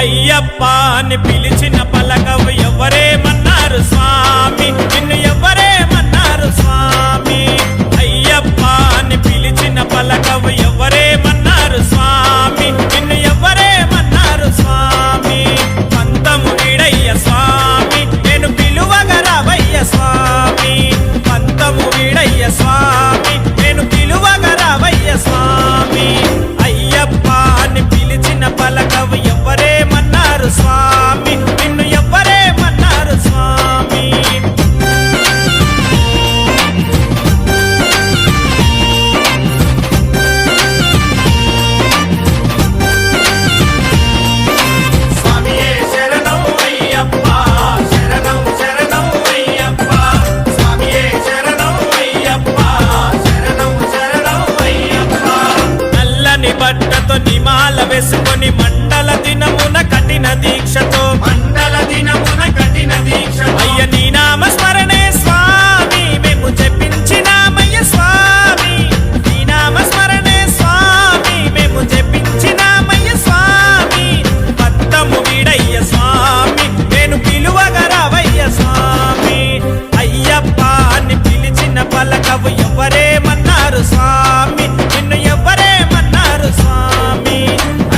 అయ్యప్ప అని పిలిచిన పలకవు ఎవరేమన్నారు స్వామి, నిన్ను ఎవరేమన్నారు స్వామి. అయ్యప్ప అని పిలిచిన పలకవు ఎవరేమన్నారు స్వామి, నిన్ను ఎవరేమన్నారు స్వామి. పంతము వీడయ్య స్వామి, నేను పిలువగా రావయ్య స్వామి. పంతము వీడయ్య స్వామి, నేను పిలువగా రావయ్య స్వామి. అయ్యప్ప అని పిలిచిన పలకవు ఎవరేమన్నారు స్వామి, నిన్ను ఎవరేమన్నారు స్వామి. స్వామియే శరణం అయ్యప్ప, శరణం శరణం అయ్యప్ప. స్వామియే శరణం అయ్యప్ప, శరణం శరణం అయ్యప్ప. నల్లని బట్టతో నిమాల వేసుకొని మండల దినమున కఠిన దీక్షతో, మండల దినమున కఠిన దీక్ష. అయ్య నీ నామ స్మరణే స్వామి, మేము జపించినామయ్య స్వామి. నీ నామ స్మరణే స్వామి, మేము జపించినామయ్య స్వామి. పంతము వీడయ్య స్వామి, నేను పిలువగా రావయ్య స్వామి. అయ్యప్ప అని పిలిచిన పలకవు ఎవరేమన్నారు స్వామి, నిన్ను ఎవరేమన్నారు స్వామి.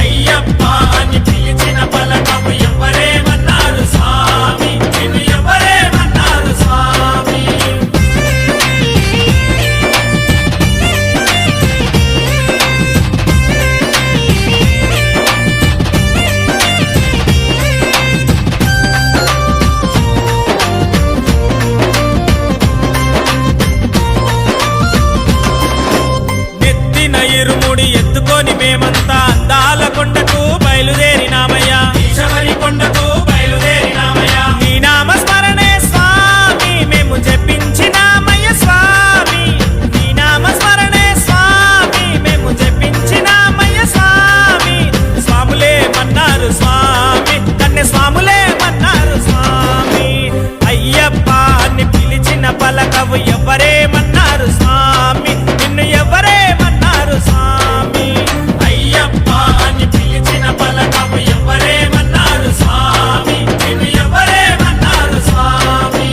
అయ్యప్ప అని పిలిచిన పలకవు ఎవరేమన్నారు స్వామి, నిన్ను ఎవరేమన్నారు స్వామి. నెత్తిన ఇరుముడి ఎత్తుకొని మేమంతా అందాల కొండకు బయలుదేరినామయ్యా, ఈశవరి కొండకు బయలుదేరినామయ్యా. నీ నామ స్మరణే స్వామి, మేము జపించినామయ్య స్వామి. నీ నామ స్మరణే స్వామి, మేము జపించినామయ్య స్వామి. స్వాములే మన్నారు స్వామి, కన్య స్వాములే మన్నారు స్వామి. అయ్యప్ప అని పిలిచిన పలకవు ఎవరేమన్నారు స్వామి, నిన్ను ఎవరేమన్నారు స్వామి. అయ్యప్ప అని పిలిచిన పలకవు ఎవరేమన్నారు స్వామి, నిన్ను ఎవరేమన్నారు స్వామి.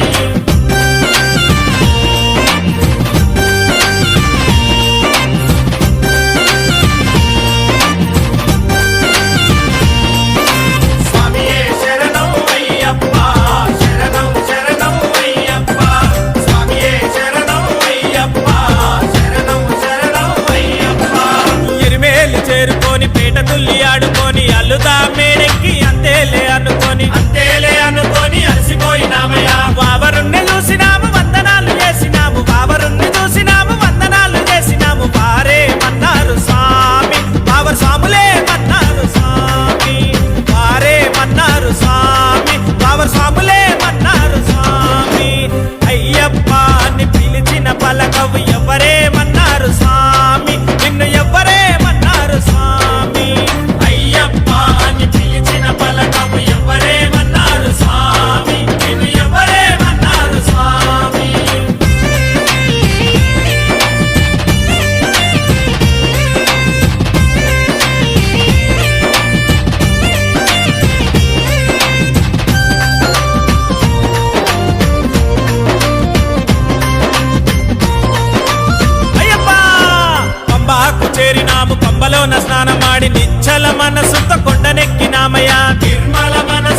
స్వామియే శరణం అయ్యప్ప, శరణం శరణం అయ్యప్ప. స్వామియే శరణం అయ్యప్ప, శరణం శరణం అయ్యప్ప. ఎరిమేలు చేరుకొని పేట తుల్లి ఆడుకొని అల్లుదా మేడెక్కి అంతేలే అనుకొని, అంతేలే అనుకొని అలసిపోయినామయ్యా. బావరుణ్ణి చూసినాము వందనాలు చేసినాము, బావరుణ్ణి చూసినాము వందనాలు చేసినాము. వారేమన్నారు స్వామి, బావర్ స్వాములే మన్నారు స్వామి. వారేమన్నారు స్వామి, బావర్ స్వాములే మన్నారు స్వామి. అయ్యప్ప అని పిలిచిన పలకవు ఎవరేమన్నారు స్వామి, నిన్ను ఎవరేమన్నారు స్వామి. అయ్యప్ప అని పిలిచిన పలకవు ఎవరేమన్నారు స్వామి, నిన్ను ఎవరేమన్నారు స్వామి. అయ్యప్ప పంబాకు చేరినాము, పంబలోన స్నానమాడి నిచ్చల మనసుతో కొండనెక్కినామయ్యా. నిర్మల మనసు